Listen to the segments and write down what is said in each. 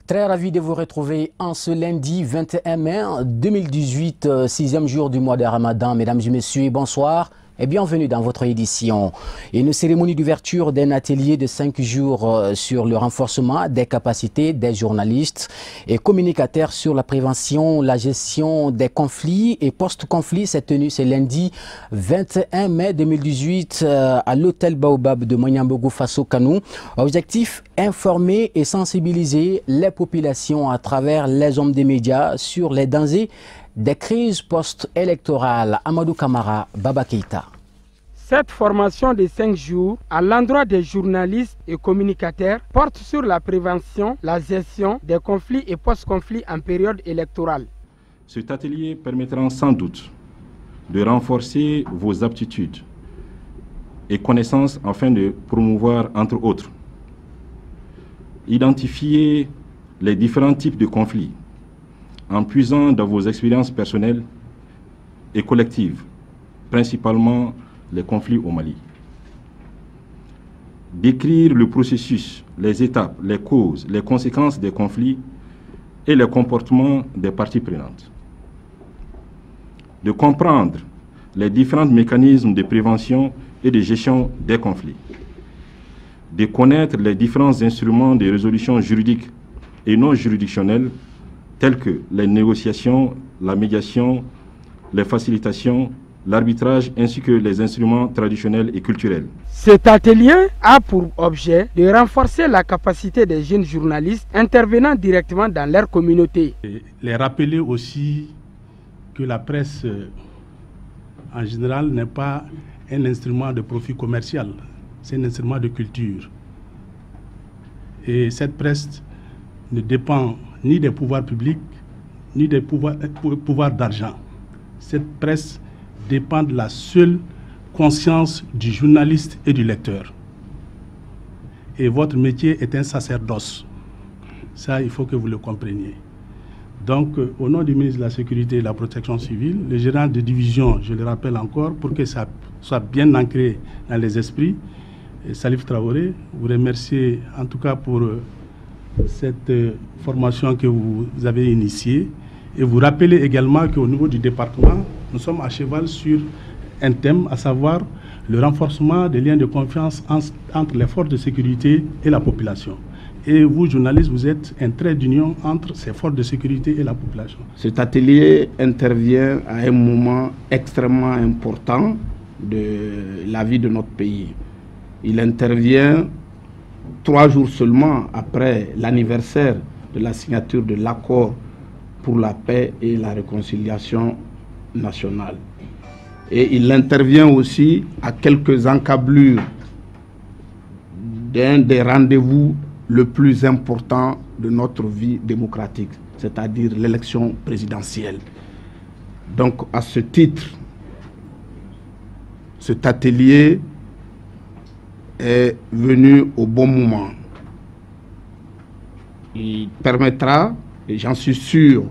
Très ravi de vous retrouver en ce lundi 21 mai 2018, sixième jour du mois de Ramadan. Mesdames et messieurs, bonsoir et bienvenue dans votre édition. Une cérémonie d'ouverture d'un atelier de 5 jours sur le renforcement des capacités des journalistes et communicateurs sur la prévention, la gestion des conflits et post-conflits s'est tenue ce lundi 21 mai 2018 à l'hôtel Baobab de Moyambogo Faso Kanou. Objectif, informer et sensibiliser les populations à travers les hommes des médias sur les dangers des crises post-électorales. Amadou Kamara, Baba Keïta. Cette formation de 5 jours à l'endroit des journalistes et communicateurs porte sur la prévention, la gestion des conflits et post-conflits en période électorale. Cet atelier permettra sans doute de renforcer vos aptitudes et connaissances afin de promouvoir, entre autres, identifier les différents types de conflits en puisant dans vos expériences personnelles et collectives, principalement les conflits au Mali. Décrire le processus, les étapes, les causes, les conséquences des conflits et les comportements des parties prenantes. De comprendre les différents mécanismes de prévention et de gestion des conflits. De connaître les différents instruments de résolution juridique et non juridictionnels tels que les négociations, la médiation, les facilitations, l'arbitrage ainsi que les instruments traditionnels et culturels. Cet atelier a pour objet de renforcer la capacité des jeunes journalistes intervenant directement dans leur communauté. Et les rappeler aussi que la presse en général n'est pas un instrument de profit commercial, c'est un instrument de culture. Et cette presse ne dépend ni des pouvoirs publics, ni des pouvoirs d'argent. Cette presse dépend de la seule conscience du journaliste et du lecteur. Et votre métier est un sacerdoce. Ça, il faut que vous le compreniez. Donc, au nom du ministre de la Sécurité et de la Protection civile, le gérant de division, je le rappelle encore, pour que ça soit bien ancré dans les esprits, Salif Traoré, vous remercier en tout cas pour cette formation que vous avez initiée et vous rappelez également qu'au niveau du département, nous sommes à cheval sur un thème, à savoir le renforcement des liens de confiance entre les forces de sécurité et la population. Et vous, journalistes, vous êtes un trait d'union entre ces forces de sécurité et la population. Cet atelier intervient à un moment extrêmement important de la vie de notre pays. Il intervient 3 jours seulement après l'anniversaire de la signature de l'accord pour la paix et la réconciliation nationale. Et il intervient aussi à quelques encablures d'un des rendez-vous le plus important de notre vie démocratique, c'est-à-dire l'élection présidentielle. Donc, à ce titre, cet atelier est venu au bon moment. Il permettra, et j'en suis sûr,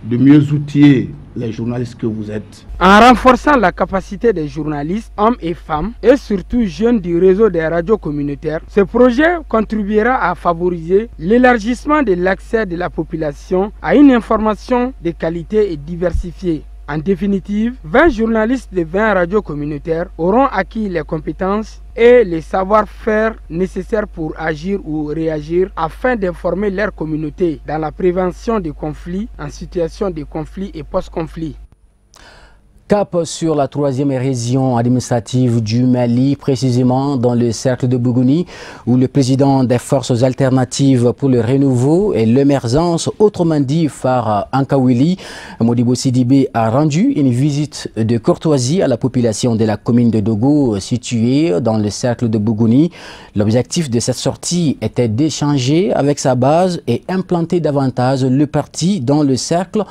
de mieux outiller les journalistes que vous êtes. En renforçant la capacité des journalistes, hommes et femmes, et surtout jeunes du réseau des radios communautaires, ce projet contribuera à favoriser l'élargissement de l'accès de la population à une information de qualité et diversifiée. En définitive, 20 journalistes de 20 radios communautaires auront acquis les compétences et les savoir-faire nécessaires pour agir ou réagir afin d'informer leur communauté dans la prévention des conflits, en situation de conflit et post-conflit. Cap sur la 3e région administrative du Mali, précisément dans le cercle de Bougouni, où le président des forces alternatives pour le renouveau et l'émergence, autrement dit Phare Ankawili, Modibo Sidibé, a rendu une visite de courtoisie à la population de la commune de Dogo, située dans le cercle de Bougouni. L'objectif de cette sortie était d'échanger avec sa base et implanter davantage le parti dans le cercle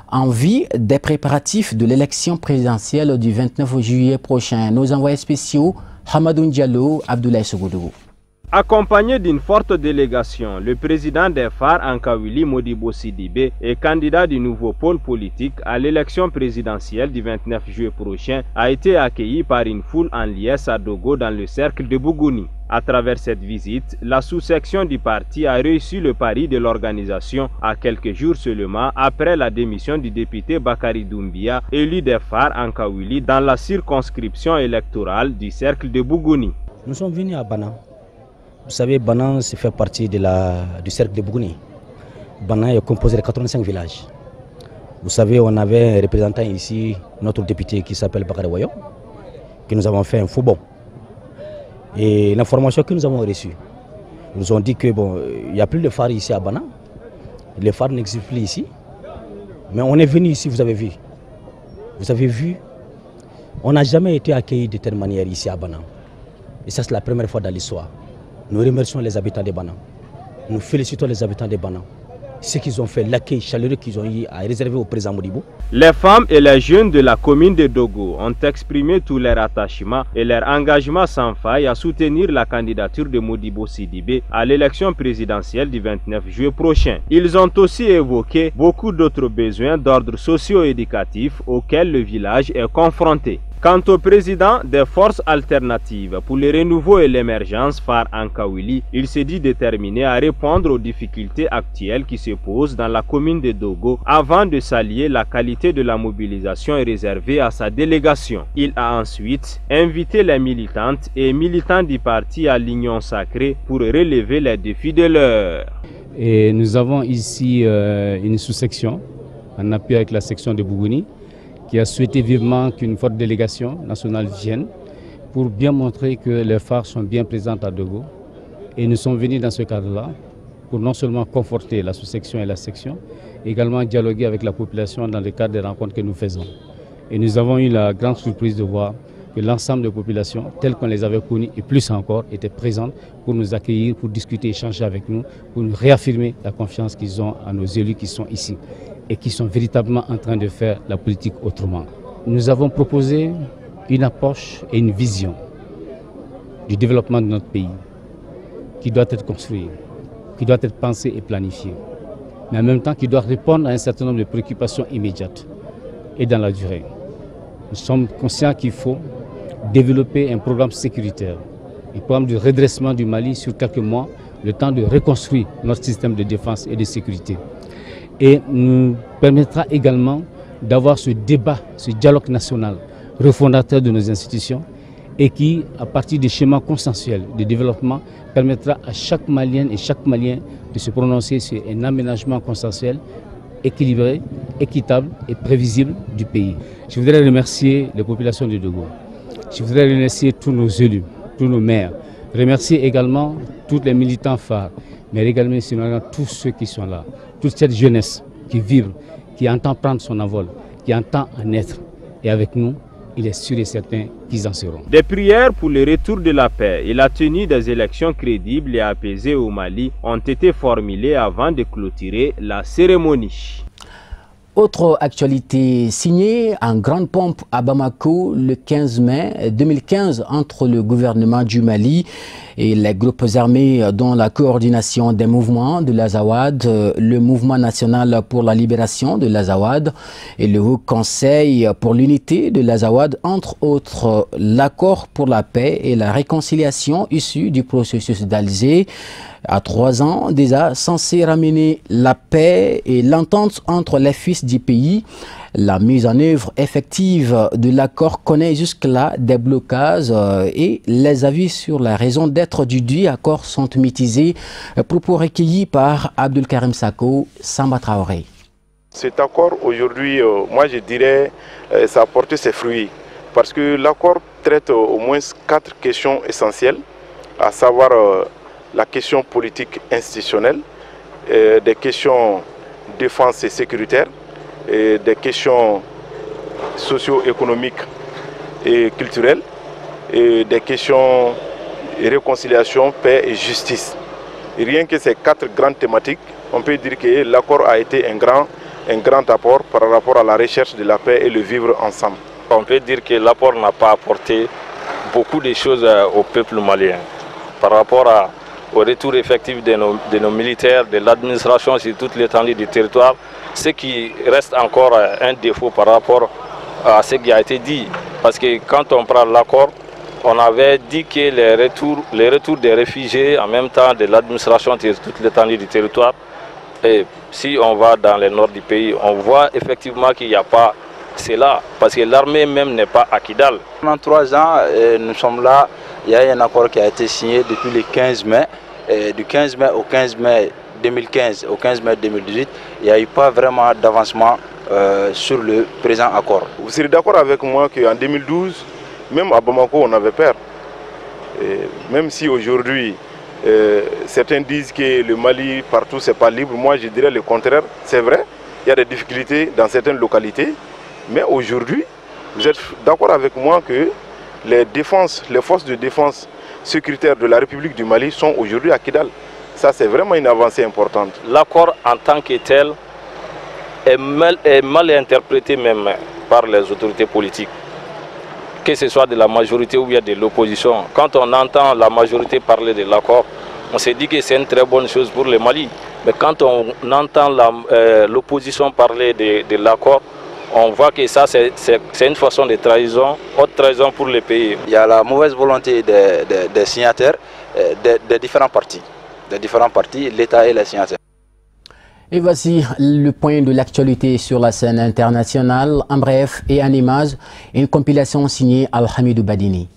en vue des préparatifs de l'élection présidentielle du 29 juillet prochain. Nos envoyés spéciaux, Hamadoun Diallo, Abdoulaye Sogoudou. Accompagné d'une forte délégation, le président des FAR, Ankawili Modibo Sidibé, est candidat du nouveau pôle politique à l'élection présidentielle du 29 juillet prochain, a été accueilli par une foule en liesse à Dogo dans le cercle de Bougouni. À travers cette visite, la sous-section du parti a réussi le pari de l'organisation à quelques jours seulement après la démission du député Bakari Doumbia, élu des FAR Ankawili dans la circonscription électorale du cercle de Bougouni. Nous sommes venus à Bana. Vous savez, Bana fait partie du cercle de Bougouni. Bana est composé de 85 villages. Vous savez, on avait un représentant ici, notre député qui s'appelle Bakari Wayo, que nous avons fait un faux bond. Et l'information que nous avons reçue, ils nous ont dit que il n'y a plus de phare ici à Bana. Les phares n'existent plus ici. Mais on est venu ici, vous avez vu. Vous avez vu, on n'a jamais été accueillis de telle manière ici à Bana. Et ça, c'est la première fois dans l'histoire. Nous remercions les habitants de Bana. Nous félicitons les habitants de Bana. Ce qu'ils ont fait, l'accueil chaleureux qu'ils ont eu à réserver au président Modibo. Les femmes et les jeunes de la commune de Dogo ont exprimé tout leur attachement et leur engagement sans faille à soutenir la candidature de Modibo Sidibé à l'élection présidentielle du 29 juillet prochain. Ils ont aussi évoqué beaucoup d'autres besoins d'ordre socio-éducatif auxquels le village est confronté. Quant au président des forces alternatives pour le renouveau et l'émergence, FAR Ankawili, il s'est dit déterminé à répondre aux difficultés actuelles qui se posent dans la commune de Dogo avant de s'allier la qualité de la mobilisation réservée à sa délégation. Il a ensuite invité les militantes et militants du parti à l'Union sacrée pour relever les défis de l'heure. Et nous avons ici une sous-section en appui avec la section de Bougouni, qui a souhaité vivement qu'une forte délégation nationale vienne pour bien montrer que les phares sont bien présentes à Dogo. Et nous sommes venus dans ce cadre-là pour non seulement conforter la sous-section et la section, également dialoguer avec la population dans le cadre des rencontres que nous faisons. Et nous avons eu la grande surprise de voir que l'ensemble des populations, telles qu'on les avait connues et plus encore, étaient présentes pour nous accueillir, pour discuter, échanger avec nous, pour nous réaffirmer la confiance qu'ils ont à nos élus qui sont ici et qui sont véritablement en train de faire la politique autrement. Nous avons proposé une approche et une vision du développement de notre pays qui doit être construit, qui doit être pensé et planifié, mais en même temps qui doit répondre à un certain nombre de préoccupations immédiates et dans la durée. Nous sommes conscients qu'il faut développer un programme sécuritaire, un programme de redressement du Mali sur quelques mois, le temps de reconstruire notre système de défense et de sécurité. Et nous permettra également d'avoir ce débat, ce dialogue national refondateur de nos institutions et qui, à partir des schémas consensuels de développement, permettra à chaque Malienne et chaque Malien de se prononcer sur un aménagement consensuel équilibré, équitable et prévisible du pays. Je voudrais remercier les populations de Dogo. Je voudrais remercier tous nos élus, tous nos maires. Remercier également tous les militants phares, mais également tous ceux qui sont là. Toute cette jeunesse qui vibre, qui entend prendre son envol, qui entend en être. Et avec nous, il est sûr et certain qu'ils en seront. Des prières pour le retour de la paix et la tenue des élections crédibles et apaisées au Mali ont été formulées avant de clôturer la cérémonie. Autre actualité signée en grande pompe à Bamako le 15 mai 2015 entre le gouvernement du Mali et les groupes armés dont la coordination des mouvements de l'Azawad, le Mouvement national pour la libération de l'Azawad et le Haut Conseil pour l'unité de l'Azawad, entre autres l'accord pour la paix et la réconciliation issu du processus d'Alger. À 3 ans déjà, censé ramener la paix et l'entente entre les fils du pays. La mise en œuvre effective de l'accord connaît jusque-là des blocages et les avis sur la raison d'être du dit accord sont mitigés. Propos recueillis par Abdelkarim Sako, Samba Traoré. Cet accord aujourd'hui, moi je dirais, ça a porté ses fruits parce que l'accord traite au moins 4 questions essentielles, à savoir la question politique institutionnelle, des questions défense et sécuritaire, et des questions socio-économiques et culturelles, et des questions de réconciliation, paix et justice. Et rien que ces 4 grandes thématiques, on peut dire que l'accord a été un grand apport par rapport à la recherche de la paix et le vivre ensemble. On peut dire que l'accord n'a pas apporté beaucoup de choses au peuple malien. par rapport au retour effectif de nos militaires, de l'administration sur toute l'étendue du territoire, ce qui reste encore un défaut par rapport à ce qui a été dit. Parce que quand on prend l'accord, on avait dit que les retours des réfugiés, en même temps de l'administration sur toute l'étendue du territoire, et si on va dans le nord du pays, on voit effectivement qu'il n'y a pas cela, parce que l'armée même n'est pas à Kidal. Pendant 3 ans, nous sommes là, il y a un accord qui a été signé depuis le 15 mai. Du 15 mai au 15 mai 2015 au 15 mai 2018, il n'y a eu pas vraiment d'avancement sur le présent accord. Vous serez d'accord avec moi qu'en 2012, même à Bamako, on avait peur. Et même si aujourd'hui, certains disent que le Mali, partout, c'est pas libre, moi je dirais le contraire. C'est vrai, il y a des difficultés dans certaines localités, mais aujourd'hui, vous êtes d'accord avec moi que les forces de défense sécuritaires de la République du Mali sont aujourd'hui à Kidal. Ça, c'est vraiment une avancée importante. L'accord en tant que tel est mal interprété même par les autorités politiques, que ce soit de la majorité ou bien de l'opposition. Quand on entend la majorité parler de l'accord, on se dit que c'est une très bonne chose pour le Mali. Mais quand on entend l'opposition parler de l'accord, on voit que ça, c'est une façon de trahison, haute trahison pour le pays. Il y a la mauvaise volonté des signataires, des différents partis, l'État et les signataires. Et voici le point de l'actualité sur la scène internationale. En bref et en images, une compilation signée Al-Hamidou Badini.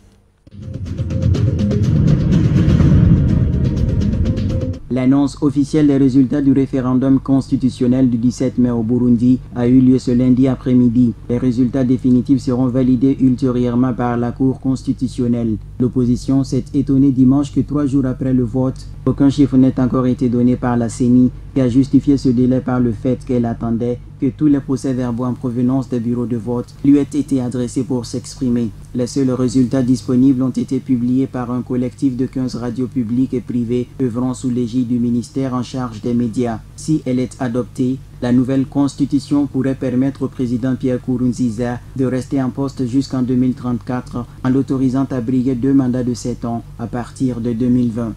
L'annonce officielle des résultats du référendum constitutionnel du 17 mai au Burundi a eu lieu ce lundi après-midi. Les résultats définitifs seront validés ultérieurement par la Cour constitutionnelle. L'opposition s'est étonnée dimanche que 3 jours après le vote, aucun chiffre n'ait encore été donné par la CENI, qui a justifié ce délai par le fait qu'elle attendait que tous les procès-verbaux en provenance des bureaux de vote lui aient été adressés pour s'exprimer. Les seuls résultats disponibles ont été publiés par un collectif de 15 radios publiques et privées œuvrant sous l'égide du ministère en charge des médias. Si elle est adoptée, la nouvelle constitution pourrait permettre au président Pierre Nkurunziza de rester en poste jusqu'en 2034 en l'autorisant à briguer 2 mandats de 7 ans à partir de 2020.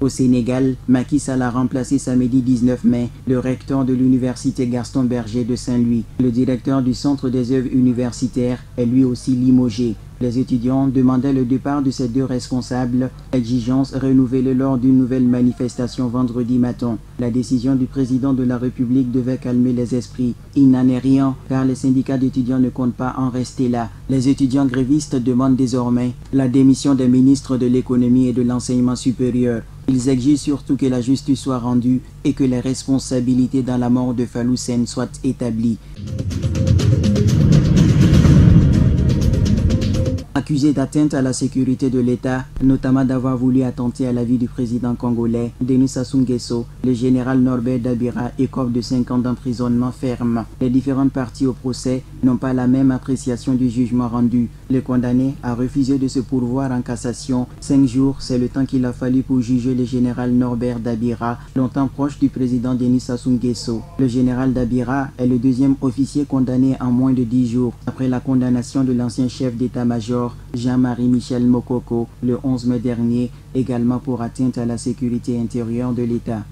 Au Sénégal, Macky Sall a remplacé samedi 19 mai le recteur de l'université Gaston Berger de Saint-Louis. Le directeur du centre des œuvres universitaires est lui aussi limogé. Les étudiants demandaient le départ de ces 2 responsables, exigence renouvelée lors d'une nouvelle manifestation vendredi matin. La décision du président de la République devait calmer les esprits. Il n'en est rien, car les syndicats d'étudiants ne comptent pas en rester là. Les étudiants grévistes demandent désormais la démission des ministres de l'économie et de l'enseignement supérieur. Ils exigent surtout que la justice soit rendue et que les responsabilités dans la mort de Fallou Sène soient établies. Accusé d'atteinte à la sécurité de l'État, notamment d'avoir voulu attenter à la vie du président congolais Denis Sassou Nguesso, le général Norbert Dabira écope de 5 ans d'emprisonnement ferme. Les différentes parties au procès n'ont pas la même appréciation du jugement rendu. Le condamné a refusé de se pourvoir en cassation. 5 jours, c'est le temps qu'il a fallu pour juger le général Norbert Dabira, longtemps proche du président Denis Sassou Nguesso. Le général Dabira est le 2e officier condamné en moins de 10 jours, après la condamnation de l'ancien chef d'état-major Jean-Marie Michel Mokoko le 11 mai dernier, également pour atteinte à la sécurité intérieure de l'État.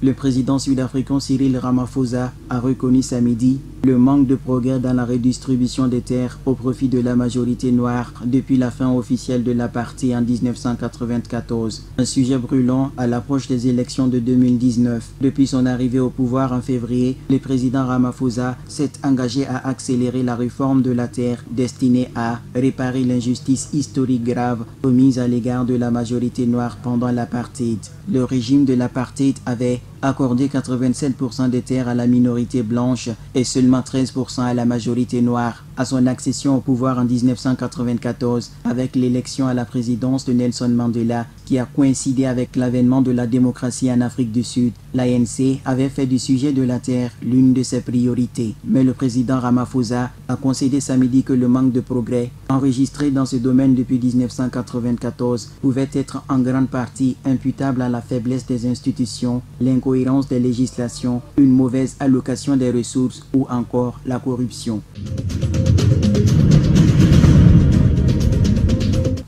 Le président sud-africain Cyril Ramaphosa a reconnu samedi le manque de progrès dans la redistribution des terres au profit de la majorité noire depuis la fin officielle de l'apartheid en 1994. Un sujet brûlant à l'approche des élections de 2019. Depuis son arrivée au pouvoir en février, le président Ramaphosa s'est engagé à accélérer la réforme de la terre destinée à réparer l'injustice historique grave commise à l'égard de la majorité noire pendant l'apartheid. Le régime de l'apartheid avait accordé 87% des terres à la minorité blanche et seulement 13% à la majorité noire. à son accession au pouvoir en 1994 avec l'élection à la présidence de Nelson Mandela qui a coïncidé avec l'avènement de la démocratie en Afrique du Sud. L'ANC avait fait du sujet de la terre l'une de ses priorités. Mais le président Ramaphosa a concédé samedi que le manque de progrès enregistré dans ce domaine depuis 1994 pouvait être en grande partie imputable à la faiblesse des institutions, l'incohérence des législations, une mauvaise allocation des ressources ou encore la corruption.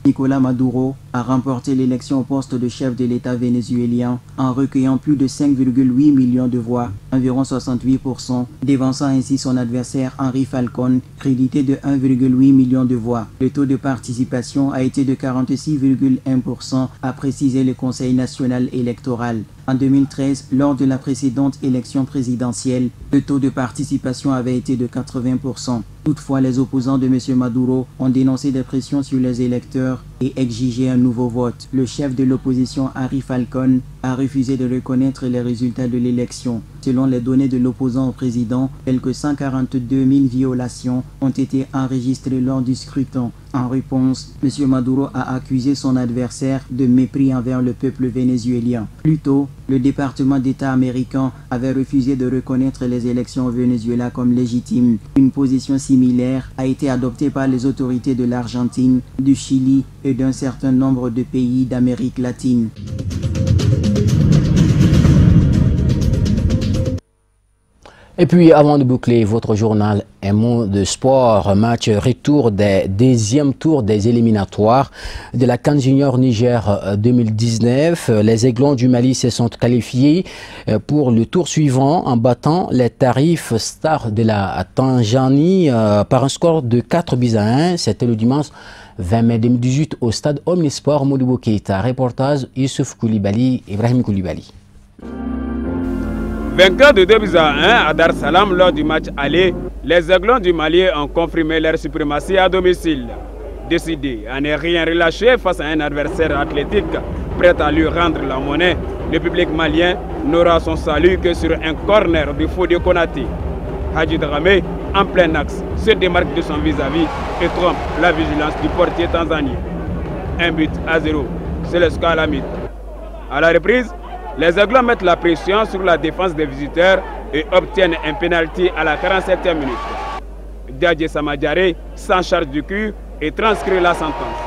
Nicolás Maduro a remporté l'élection au poste de chef de l'État vénézuélien en recueillant plus de 5,8 millions de voix, environ 68%, dévançant ainsi son adversaire Henri Falcón, crédité de 1,8 million de voix. Le taux de participation a été de 46,1%, a précisé le Conseil national électoral. En 2013, lors de la précédente élection présidentielle, le taux de participation avait été de 80%. Toutefois, les opposants de M. Maduro ont dénoncé des pressions sur les électeurs et exigé un nouveau vote. Le chef de l'opposition, Henri Falcón, a refusé de reconnaître les résultats de l'élection. Selon les données de l'opposant au président, quelques 142 000 violations ont été enregistrées lors du scrutin. En réponse, M. Maduro a accusé son adversaire de mépris envers le peuple vénézuélien. Plus tôt, le département d'État américain avait refusé de reconnaître les élections au Venezuela comme légitimes. Une position similaire a été adoptée par les autorités de l'Argentine, du Chili et d'un certain nombre de pays d'Amérique latine. Et puis, avant de boucler votre journal, un mot de sport. Match retour des deuxième tour des éliminatoires de la CAN Junior Niger 2019. Les Aiglons du Mali se sont qualifiés pour le tour suivant en battant les Tarifs Stars de la Tanzanie par un score de 4-1. C'était le dimanche 20 mai 2018 au stade Omnisport Modibo Keita. Reportage Youssouf Koulibaly, Ibrahim Koulibaly. Vainqueurs de 2-1 à Dar Salam lors du match aller, les Aiglons du Mali ont confirmé leur suprématie à domicile. Décidés à ne rien relâcher face à un adversaire athlétique prêt à lui rendre la monnaie, le public malien n'aura son salut que sur un corner du Fodé Konaté. Hadji Dramé, en plein axe, se démarque de son vis-à-vis et trompe la vigilance du portier tanzanien. 1-0, c'est le score à la mi-temps. À la reprise, les Aiglons mettent la pression sur la défense des visiteurs et obtiennent un pénalty à la 47e minute. Diadje Samadjare s'en charge du cul et transcrit la sentence.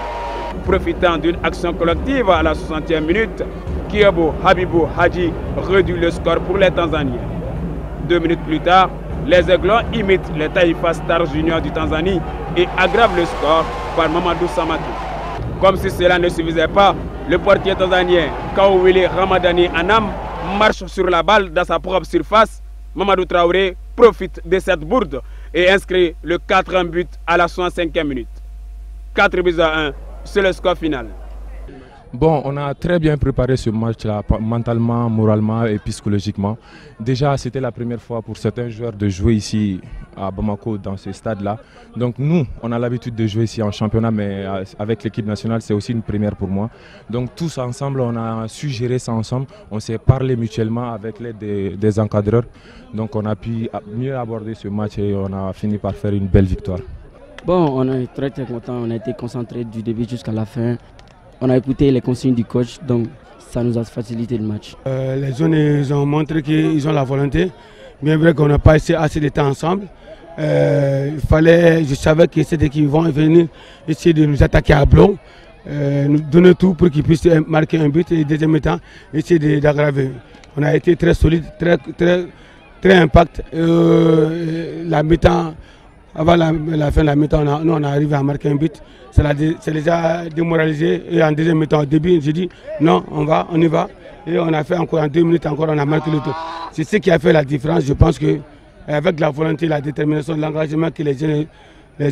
Profitant d'une action collective à la 60e minute, Kiabo Habibou Hadji réduit le score pour les Tanzaniens. 2 minutes plus tard, les Aiglons imitent les Taifa Stars Junior du Tanzanie et aggravent le score par Mamadou Samatou. Comme si cela ne suffisait pas, le portier tanzanien Kawili Ramadani Anam marche sur la balle dans sa propre surface. Mamadou Traoré profite de cette bourde et inscrit le 4e but à la 65e minute. 4-1, c'est le score final. Bon, on a très bien préparé ce match-là, mentalement, moralement et psychologiquement. Déjà, c'était la première fois pour certains joueurs de jouer ici à Bamako, dans ce stade-là. Donc nous, on a l'habitude de jouer ici en championnat, mais avec l'équipe nationale, c'est aussi une première pour moi. Donc tous ensemble, on a su gérer ça ensemble. On s'est parlé mutuellement avec l'aide des encadreurs. Donc on a pu mieux aborder ce match et on a fini par faire une belle victoire. Bon, on est très content, on a été concentré du début jusqu'à la fin. On a écouté les consignes du coach, donc ça nous a facilité le match. Les jeunes ils ont montré qu'ils ont la volonté. Bien vrai qu'on n'a pas assez de temps ensemble. Je savais que cette équipe vont venir essayer de nous attaquer à bloc, nous donner tout pour qu'ils puissent marquer un but et deuxième temps essayer d'aggraver. On a été très solide, très impact. La mi-temps, avant la fin de la mi-temps, on a arrivé à marquer un but. C'est déjà démoralisé. Et en deuxième mi-temps, au début, j'ai dit non, on y va. Et on a fait encore en 2 minutes, encore on a marqué le tour. C'est ce qui a fait la différence. Je pense qu'avec la volonté, la détermination, l'engagement que les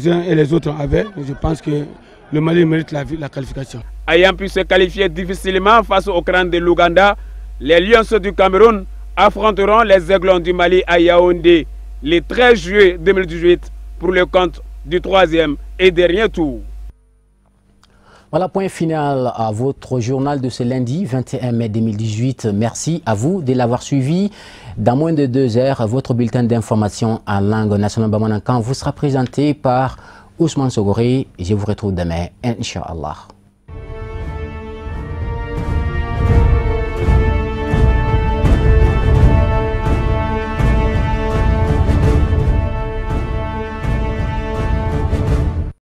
uns et les autres avaient, je pense que le Mali mérite la qualification. Ayant pu se qualifier difficilement face au crâne de l'Ouganda, les Lions du Cameroun affronteront les Aiglons du Mali à Yaoundé le 13 juillet 2018 pour le compte du 3e et dernier tour. Voilà, point final à votre journal de ce lundi 21 mai 2018. Merci à vous de l'avoir suivi. Dans moins de 2 heures, votre bulletin d'information en langue nationale bamanankan vous sera présenté par Ousmane Sogoré. Je vous retrouve demain, Inch'Allah.